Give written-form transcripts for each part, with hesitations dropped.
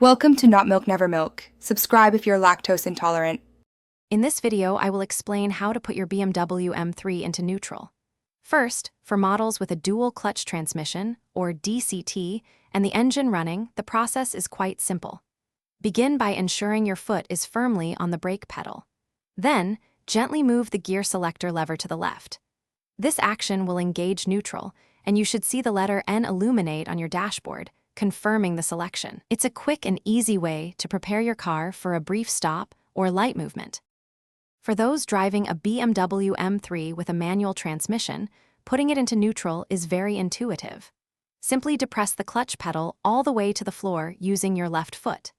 Welcome to Not Milk Never Milk. Subscribe if you're lactose intolerant. In this video, I will explain how to put your BMW M3 into neutral. First, for models with a dual clutch transmission, or DCT, and the engine running, the process is quite simple. Begin by ensuring your foot is firmly on the brake pedal. Then, gently move the gear selector lever to the left. This action will engage neutral, and you should see the letter N illuminate on your dashboard, confirming the selection. It's a quick and easy way to prepare your car for a brief stop or light movement. For those driving a BMW M3 with a manual transmission, putting it into neutral is very intuitive. Simply depress the clutch pedal all the way to the floor using your left foot.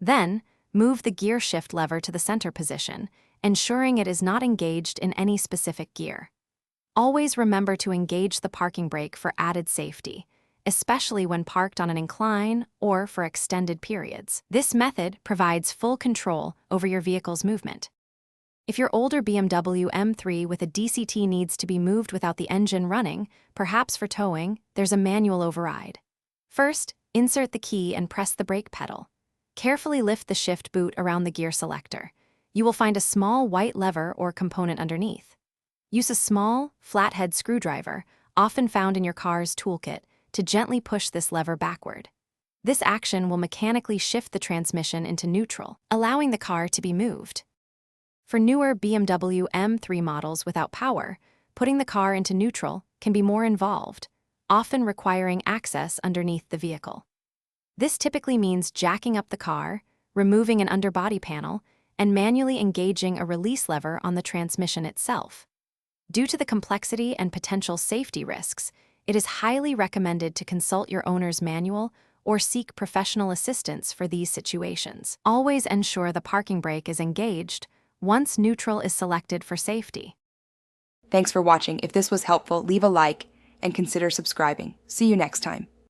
Then, move the gear shift lever to the center position, ensuring it is not engaged in any specific gear. Always remember to engage the parking brake for added safety, especially when parked on an incline or for extended periods. This method provides full control over your vehicle's movement. If your older BMW M3 with a DCT needs to be moved without the engine running, perhaps for towing, there's a manual override. First, insert the key and press the brake pedal. Carefully lift the shift boot around the gear selector. You will find a small white lever or component underneath. Use a small, flathead screwdriver, often found in your car's toolkit, to gently push this lever backward. This action will mechanically shift the transmission into neutral, allowing the car to be moved. For newer BMW M3 models without power, putting the car into neutral can be more involved, often requiring access underneath the vehicle. This typically means jacking up the car, removing an underbody panel, and manually engaging a release lever on the transmission itself. Due to the complexity and potential safety risks, it is highly recommended to consult your owner's manual or seek professional assistance for these situations. Always ensure the parking brake is engaged once neutral is selected for safety. Thanks for watching. If this was helpful, leave a like and consider subscribing. See you next time.